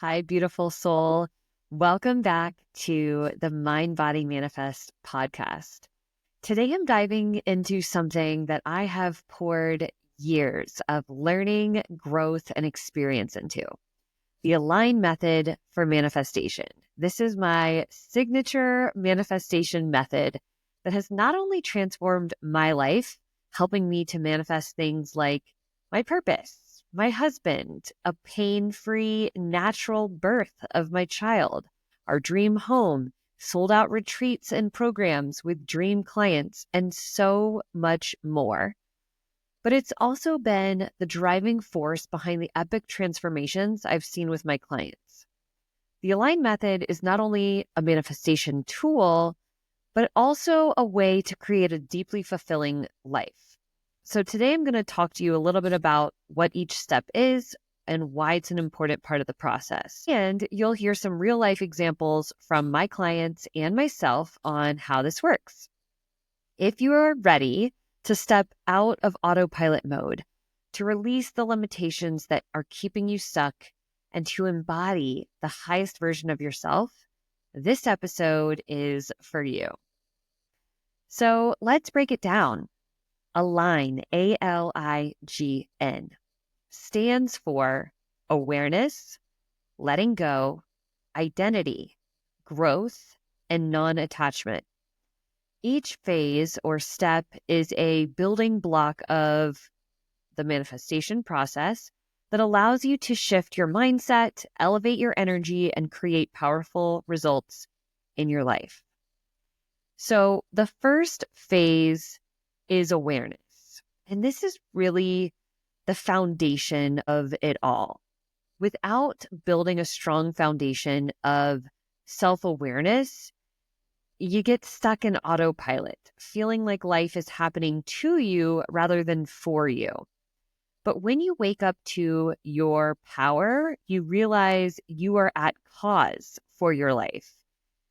Hi, beautiful soul. Welcome back to the Mind Body Manifest podcast. Today, I'm diving into something that I have poured years of learning, growth, and experience into the Align method for manifestation. This is my signature manifestation method that has not only transformed my life, helping me to manifest things like my purpose, my husband, a pain-free natural birth of my child, our dream home, sold out retreats and programs with dream clients, and so much more. But it's also been the driving force behind the epic transformations I've seen with my clients. The Align method is not only a manifestation tool, but also a way to create a deeply fulfilling life. So today I'm going to talk to you a little bit about what each step is and why it's an important part of the process. And you'll hear some real life examples from my clients and myself on how this works. If you are ready to step out of autopilot mode, to release the limitations that are keeping you stuck, and to embody the highest version of yourself, this episode is for you. So let's break it down. Align, ALIGN, stands for awareness, letting go, identity, growth, and non-attachment. Each phase or step is a building block of the manifestation process that allows you to shift your mindset, elevate your energy, and create powerful results in your life. So the first phase is awareness. And this is really the foundation of it all. Without building a strong foundation of self-awareness, you get stuck in autopilot, feeling like life is happening to you rather than for you. But when you wake up to your power, you realize you are at cause for your life,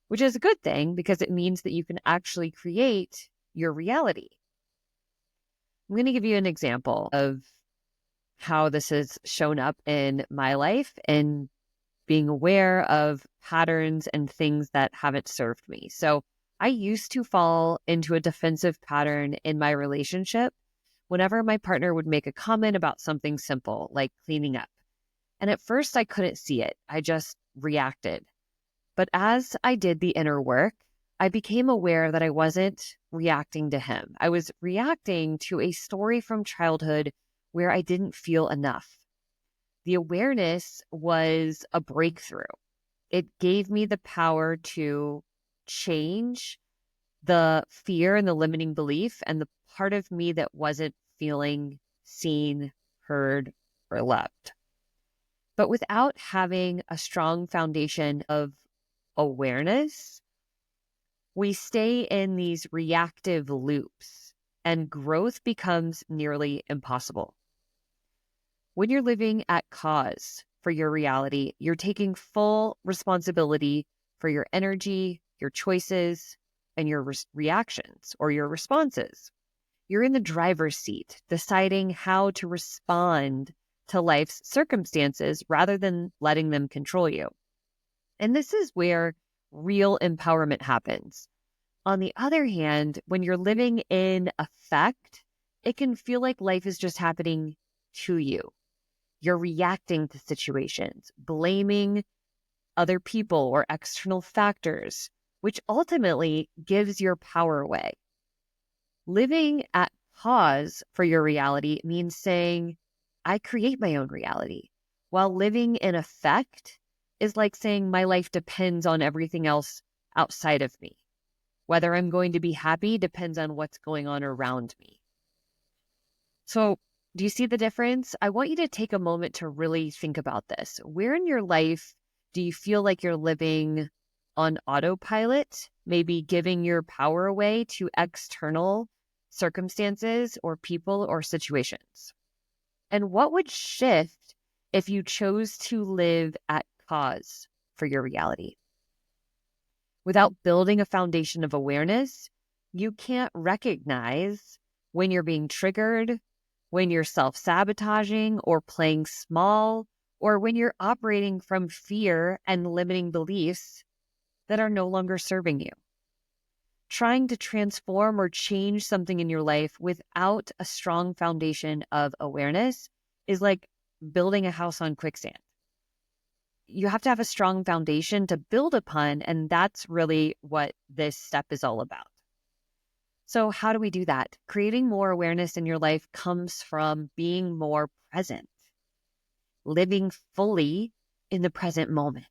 which is a good thing because it means that you can actually create your reality. I'm going to give you an example of how this has shown up in my life and being aware of patterns and things that haven't served me. So I used to fall into a defensive pattern in my relationship whenever my partner would make a comment about something simple like cleaning up. And at first I couldn't see it. I just reacted. But as I did the inner work, I became aware that I wasn't reacting to him. I was reacting to a story from childhood where I didn't feel enough. The awareness was a breakthrough. It gave me the power to change the fear and the limiting belief and the part of me that wasn't feeling seen, heard, or loved. But without having a strong foundation of awareness, we stay in these reactive loops and growth becomes nearly impossible. When you're living at cause for your reality, you're taking full responsibility for your energy, your choices, and your reactions or your responses. You're in the driver's seat, deciding how to respond to life's circumstances rather than letting them control you. And this is where real empowerment happens. On the other hand, when you're living in affect, it can feel like life is just happening to you. You're reacting to situations, blaming other people or external factors, which ultimately gives your power away. Living at pause for your reality means saying, I create my own reality, while living in affect is like saying my life depends on everything else outside of me. Whether I'm going to be happy depends on what's going on around me. So, do you see the difference? I want you to take a moment to really think about this. Where in your life do you feel like you're living on autopilot, maybe giving your power away to external circumstances or people or situations? And what would shift if you chose to live at cause for your reality? Without building a foundation of awareness, you can't recognize when you're being triggered, when you're self-sabotaging or playing small, or when you're operating from fear and limiting beliefs that are no longer serving you. Trying to transform or change something in your life without a strong foundation of awareness is like building a house on quicksand. You have to have a strong foundation to build upon, and that's really what this step is all about. So how do we do that? Creating more awareness in your life comes from being more present, living fully in the present moment.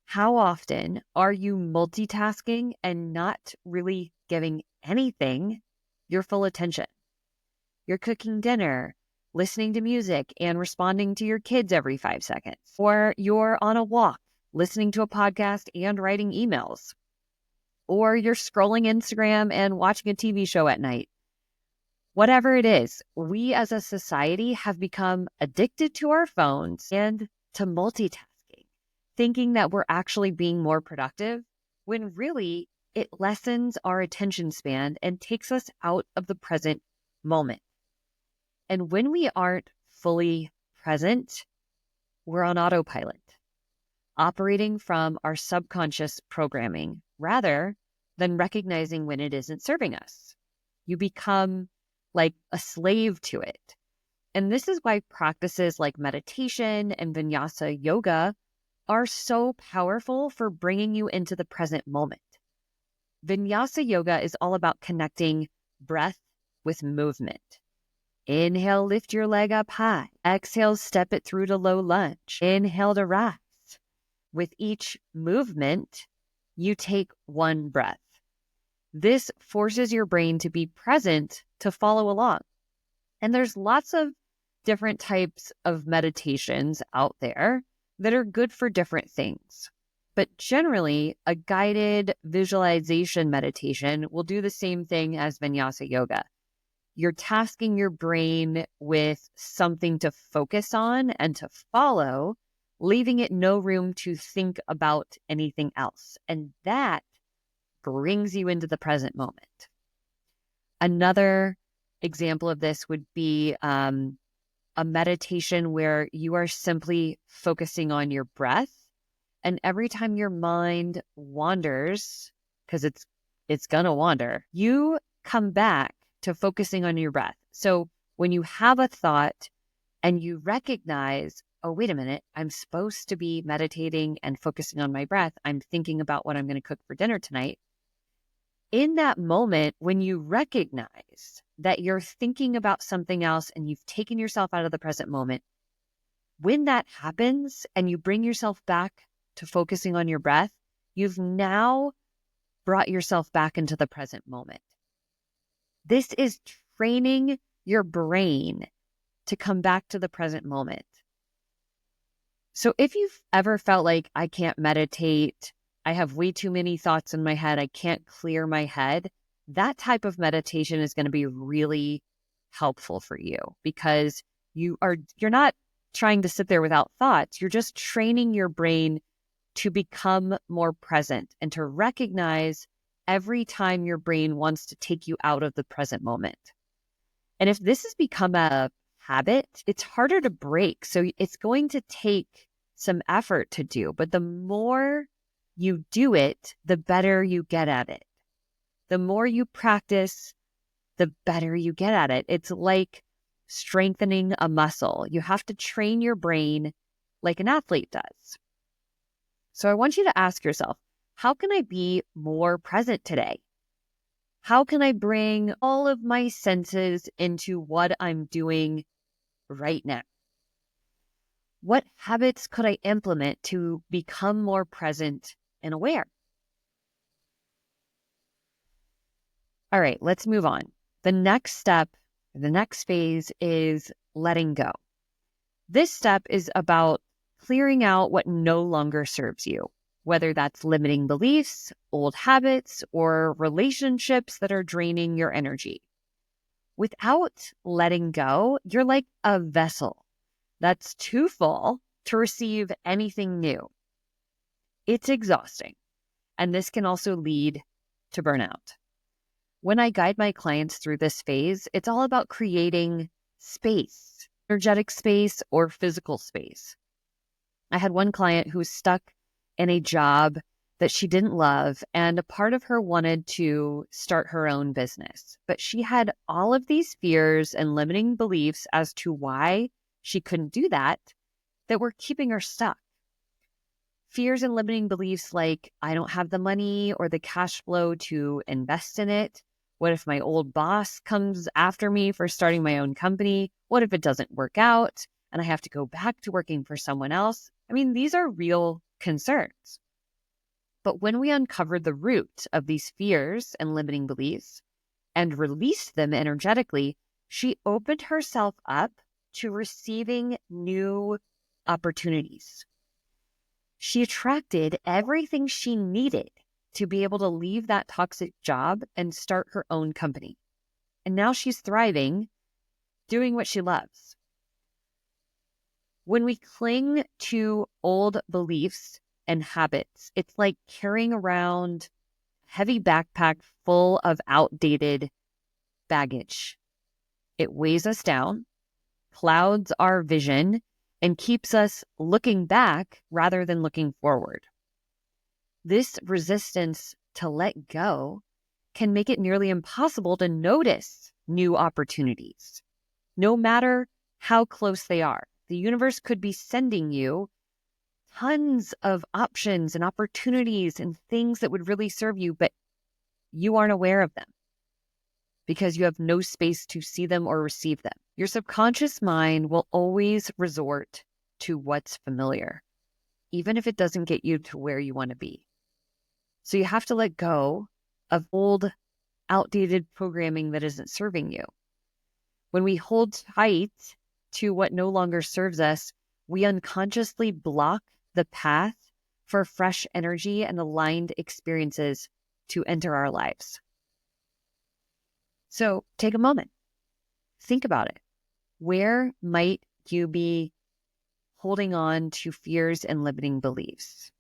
How often are you multitasking and not really giving anything your full attention? You're cooking dinner, listening to music, and responding to your kids every 5 seconds. Or you're on a walk, listening to a podcast and writing emails. Or you're scrolling Instagram and watching a TV show at night. Whatever it is, we as a society have become addicted to our phones and to multitasking, thinking that we're actually being more productive when really it lessens our attention span and takes us out of the present moment. And when we aren't fully present, we're on autopilot, operating from our subconscious programming rather than recognizing when it isn't serving us. You become like a slave to it. And this is why practices like meditation and vinyasa yoga are so powerful for bringing you into the present moment. Vinyasa yoga is all about connecting breath with movement. Inhale, lift your leg up high. Exhale, step it through to low lunge. Inhale to rise. With each movement, you take one breath. This forces your brain to be present to follow along. And there's lots of different types of meditations out there that are good for different things. But generally, a guided visualization meditation will do the same thing as Vinyasa yoga. You're tasking your brain with something to focus on and to follow, leaving it no room to think about anything else. And that brings you into the present moment. Another example of this would be a meditation where you are simply focusing on your breath. And every time your mind wanders, because it's going to wander, you come back to focusing on your breath. So when you have a thought and you recognize, oh, wait a minute, I'm supposed to be meditating and focusing on my breath. I'm thinking about what I'm going to cook for dinner tonight. In that moment, when you recognize that you're thinking about something else and you've taken yourself out of the present moment, when that happens and you bring yourself back to focusing on your breath, you've now brought yourself back into the present moment. This is training your brain to come back to the present moment. So if you've ever felt like I can't meditate, I have way too many thoughts in my head, I can't clear my head, that type of meditation is going to be really helpful for you because you're not trying to sit there without thoughts. You're just training your brain to become more present and to recognize every time your brain wants to take you out of the present moment. And if this has become a habit, it's harder to break. So it's going to take some effort to do, but the more you do it, the better you get at it. The more you practice, the better you get at it. It's like strengthening a muscle. You have to train your brain like an athlete does. So I want you to ask yourself, how can I be more present today? How can I bring all of my senses into what I'm doing right now? What habits could I implement to become more present and aware? All right, let's move on. The next step, the next phase is letting go. This step is about clearing out what no longer serves you, whether that's limiting beliefs, old habits, or relationships that are draining your energy. Without letting go, you're like a vessel that's too full to receive anything new. It's exhausting, and this can also lead to burnout. When I guide my clients through this phase, it's all about creating space energetic space or physical space. I had one client who was stuck in a job that she didn't love, and a part of her wanted to start her own business. But she had all of these fears and limiting beliefs as to why she couldn't do that were keeping her stuck. Fears and limiting beliefs like, I don't have the money or the cash flow to invest in it. What if my old boss comes after me for starting my own company? What if it doesn't work out and I have to go back to working for someone else? I mean, these are real concerns. But when we uncovered the root of these fears and limiting beliefs and released them energetically, she opened herself up to receiving new opportunities. She attracted everything she needed to be able to leave that toxic job and start her own company. And now she's thriving, doing what she loves. When we cling to old beliefs and habits, it's like carrying around a heavy backpack full of outdated baggage. It weighs us down, clouds our vision, and keeps us looking back rather than looking forward. This resistance to let go can make it nearly impossible to notice new opportunities, no matter how close they are. The universe could be sending you tons of options and opportunities and things that would really serve you, but you aren't aware of them because you have no space to see them or receive them. Your subconscious mind will always resort to what's familiar, even if it doesn't get you to where you want to be. So you have to let go of old, outdated programming that isn't serving you. When we hold tight to what no longer serves us, we unconsciously block the path for fresh energy and aligned experiences to enter our lives. So take a moment. Think about it. Where might you be holding on to fears and limiting beliefs?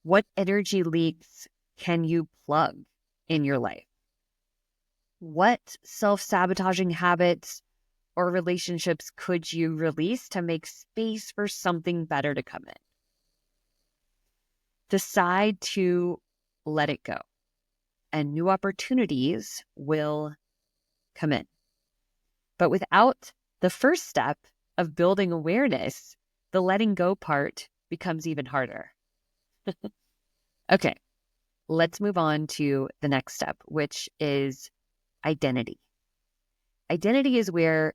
What energy leaks can you plug in your life? What self-sabotaging habits or relationships could you release to make space for something better to come in? Decide to let it go, and new opportunities will come in. But without the first step of building awareness, the letting go part becomes even harder. Okay, let's move on to the next step, which is identity. Identity is where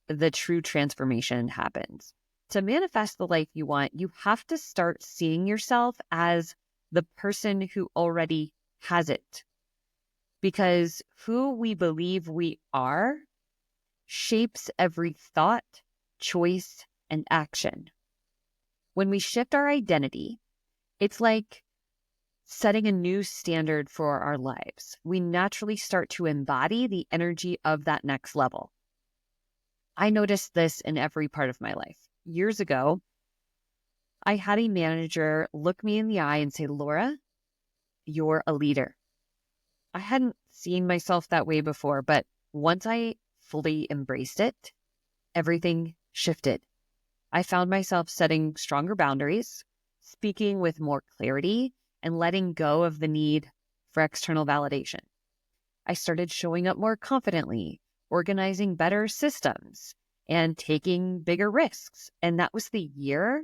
the true transformation happens. To manifest the life you want, you have to start seeing yourself as the person who already has it. Because who we believe we are shapes every thought, choice, and action. When we shift our identity, it's like setting a new standard for our lives. We naturally start to embody the energy of that next level. I noticed this in every part of my life. Years ago, I had a manager look me in the eye and say, Laura, you're a leader. I hadn't seen myself that way before, but once I fully embraced it, everything shifted. I found myself setting stronger boundaries, speaking with more clarity, and letting go of the need for external validation. I started showing up more confidently, organizing better systems, and taking bigger risks. And that was the year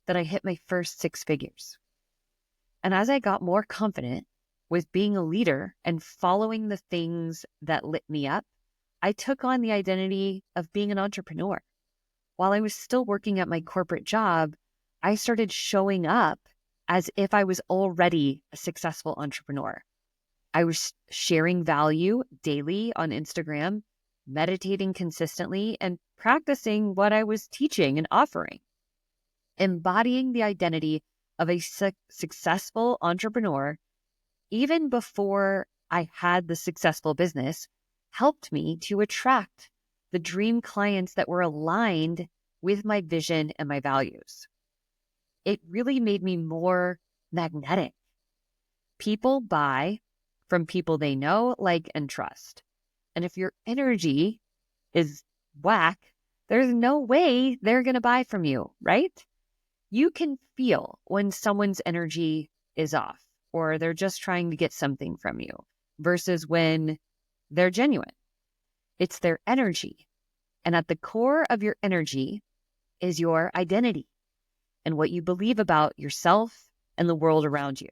that I hit my first 6 figures. And as I got more confident with being a leader and following the things that lit me up, I took on the identity of being an entrepreneur. While I was still working at my corporate job, I started showing up as if I was already a successful entrepreneur. I was sharing value daily on Instagram, meditating consistently, and practicing what I was teaching and offering. Embodying the identity of a successful entrepreneur, even before I had the successful business, helped me to attract the dream clients that were aligned with my vision and my values. It really made me more magnetic. People buy from people they know, like, and trust. And if your energy is whack, there's no way they're going to buy from you, right? You can feel when someone's energy is off or they're just trying to get something from you versus when they're genuine. It's their energy. And at the core of your energy is your identity and what you believe about yourself and the world around you.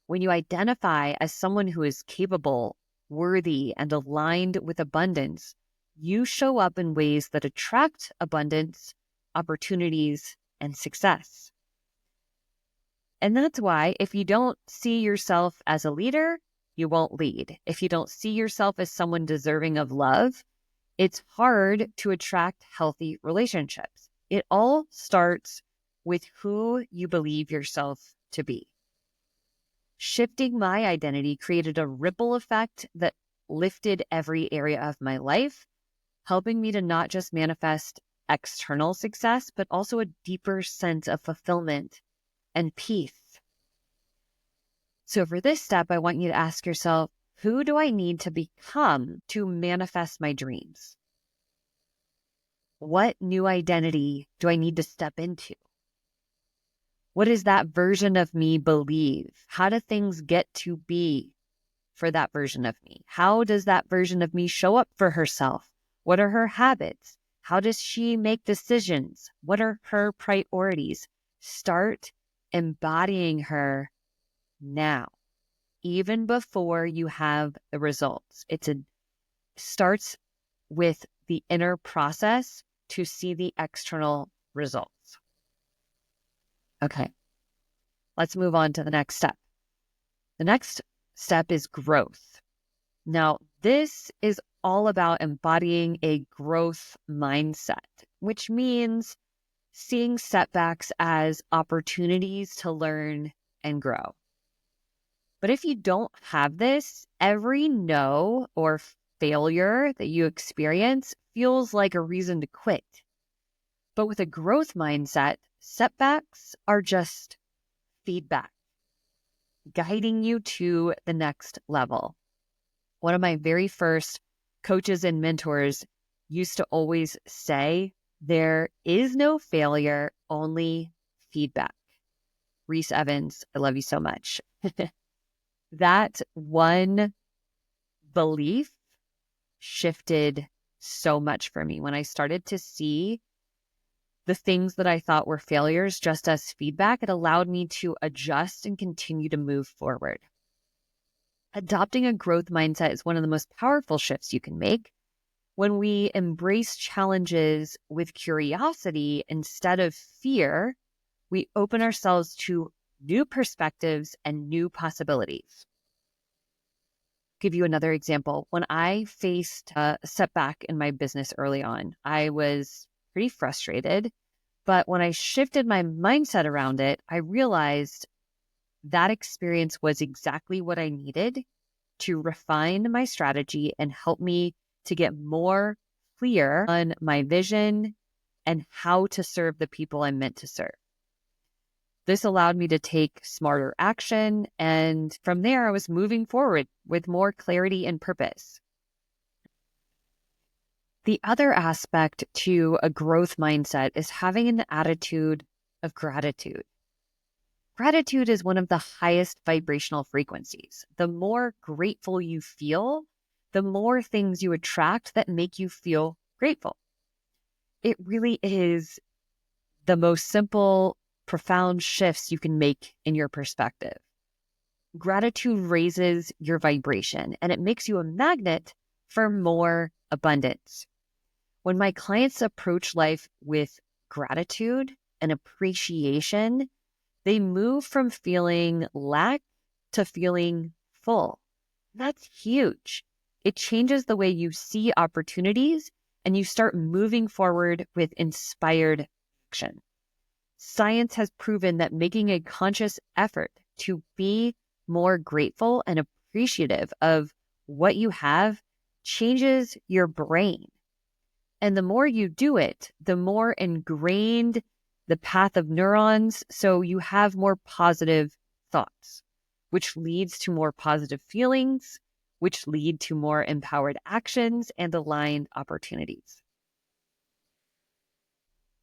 When you identify as someone who is capable, worthy, and aligned with abundance, you show up in ways that attract abundance, opportunities, and success. And that's why if you don't see yourself as a leader, you won't lead. If you don't see yourself as someone deserving of love, it's hard to attract healthy relationships. It all starts with who you believe yourself to be. Shifting my identity created a ripple effect that lifted every area of my life, helping me to not just manifest external success, but also a deeper sense of fulfillment and peace. So for this step, I want you to ask yourself, who do I need to become to manifest my dreams? What new identity do I need to step into? What does that version of me believe? How do things get to be for that version of me? How does that version of me show up for herself? What are her habits? How does she make decisions? What are her priorities? Start embodying her now, even before you have the results. It starts with the inner process to see the external results. Okay, let's move on to the next step. The next step is growth. Now, this is all about embodying a growth mindset, which means seeing setbacks as opportunities to learn and grow. But if you don't have this, every no or failure that you experience feels like a reason to quit. But with a growth mindset, setbacks are just feedback, guiding you to the next level. One of my very first coaches and mentors used to always say, there is no failure, only feedback. Reese Evans, I love you so much. That one belief shifted so much for me when I started to see the things that I thought were failures just as feedback. It allowed me to adjust and continue to move forward. Adopting a growth mindset is one of the most powerful shifts you can make. When we embrace challenges with curiosity instead of fear, we open ourselves to new perspectives and new possibilities. Give you another example. When I faced a setback in my business early on, I was pretty frustrated. But when I shifted my mindset around it, I realized that experience was exactly what I needed to refine my strategy and help me to get more clear on my vision and how to serve the people I'm meant to serve. This allowed me to take smarter action, and from there, I was moving forward with more clarity and purpose. The other aspect to a growth mindset is having an attitude of gratitude. Gratitude is one of the highest vibrational frequencies. The more grateful you feel, the more things you attract that make you feel grateful. It really is the most simple, profound shifts you can make in your perspective. Gratitude raises your vibration and it makes you a magnet for more abundance. When my clients approach life with gratitude and appreciation, they move from feeling lack to feeling full. That's huge. It changes the way you see opportunities and you start moving forward with inspired action. Science has proven that making a conscious effort to be more grateful and appreciative of what you have changes your brain. And the more you do it, the more ingrained the path of neurons, so you have more positive thoughts, which leads to more positive feelings, which lead to more empowered actions and aligned opportunities.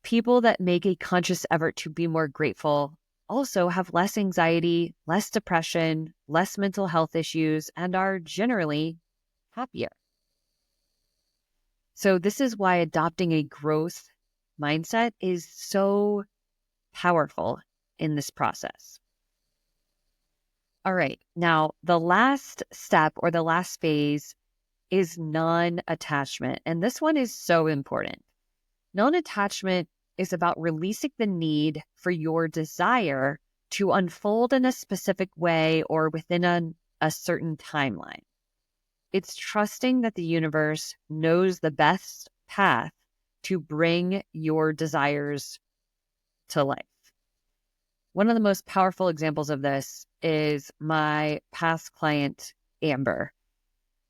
People that make a conscious effort to be more grateful also have less anxiety, less depression, less mental health issues, and are generally happier. So this is why adopting a growth mindset is so powerful in this process. All right. Now, the last step or the last phase is non-attachment. And this one is so important. Non-attachment is about releasing the need for your desire to unfold in a specific way or within a certain timeline. It's trusting that the universe knows the best path to bring your desires to life. One of the most powerful examples of this is my past client, Amber.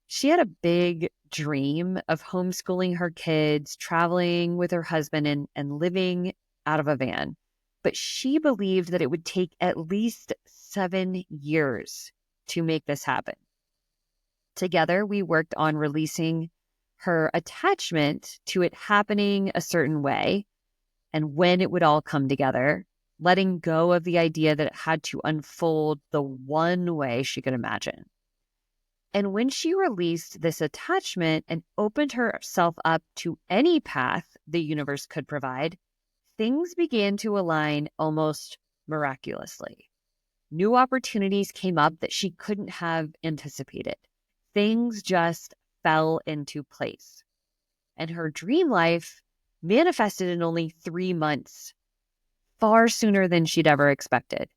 She had a big dream of homeschooling her kids, traveling with her husband, and living out of a van. But she believed that it would take at least 7 years to make this happen. Together, we worked on releasing her attachment to it happening a certain way and when it would all come together, letting go of the idea that it had to unfold the one way she could imagine. And when she released this attachment and opened herself up to any path the universe could provide, things began to align almost miraculously. New opportunities came up that she couldn't have anticipated. Things just fell into place. And her dream life manifested in only 3 months, far sooner than she'd ever expected.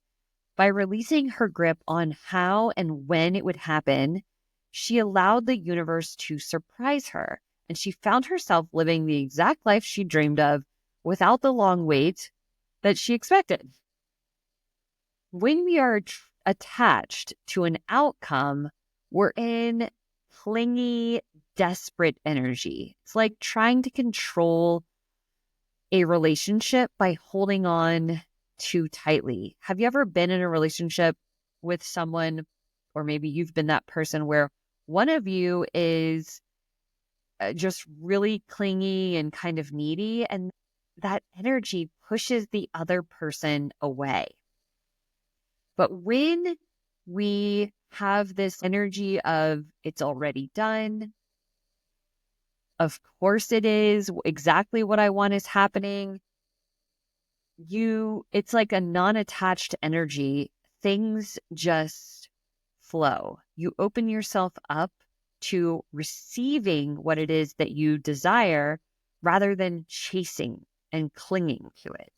By releasing her grip on how and when it would happen, she allowed the universe to surprise her, and she found herself living the exact life she dreamed of without the long wait that she expected. When we are attached to an outcome, we're in clingy, desperate energy. It's like trying to control a relationship by holding on too tightly. Have you ever been in a relationship with someone, or maybe you've been that person where one of you is just really clingy and kind of needy, and that energy pushes the other person away? But when we have this energy of it's already done, of course it is, exactly what I want is happening, it's like a non-attached energy. Things just flow. You open yourself up to receiving what it is that you desire rather than chasing and clinging to it.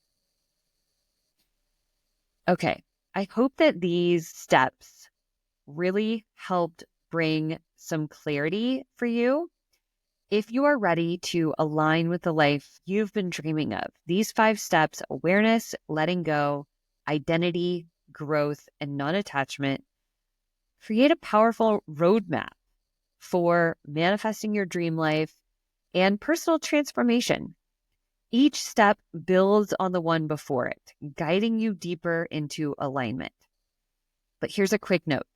Okay, I hope that these steps really helped bring some clarity for you. If you are ready to align with the life you've been dreaming of, these 5 steps: awareness, letting go, identity, growth, and non-attachment, create a powerful roadmap for manifesting your dream life and personal transformation. Each step builds on the one before it, guiding you deeper into alignment. But here's a quick note.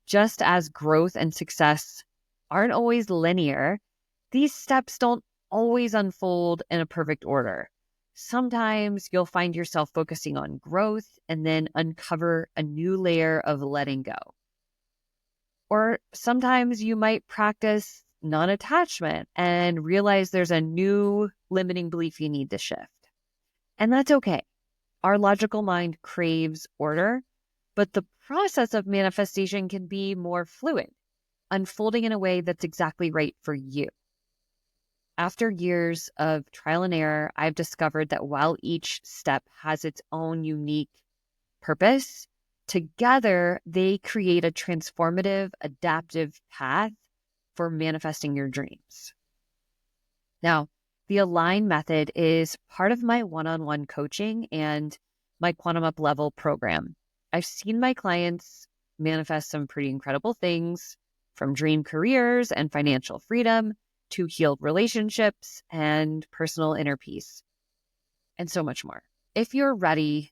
Just as growth and success aren't always linear, these steps don't always unfold in a perfect order. Sometimes you'll find yourself focusing on growth and then uncover a new layer of letting go. Or sometimes you might practice non-attachment and realize there's a new limiting belief you need to shift. And that's okay. Our logical mind craves order, but the process of manifestation can be more fluid, unfolding in a way that's exactly right for you. After years of trial and error, I've discovered that while each step has its own unique purpose, together they create a transformative, adaptive path for manifesting your dreams. Now, the Align method is part of my one-on-one coaching and my Quantum Up Level program. I've seen my clients manifest some pretty incredible things, from dream careers and financial freedom to healed relationships and personal inner peace, and so much more. If you're ready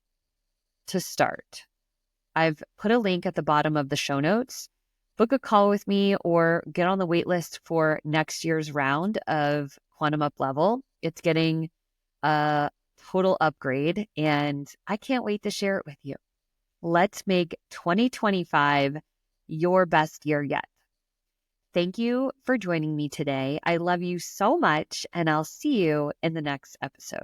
to start, I've put a link at the bottom of the show notes. Book a call with me or get on the wait list for next year's round of Quantum Up Level. It's getting total upgrade, and I can't wait to share it with you. Let's make 2025 your best year yet. Thank you for joining me today. I love you so much, and I'll see you in the next episode.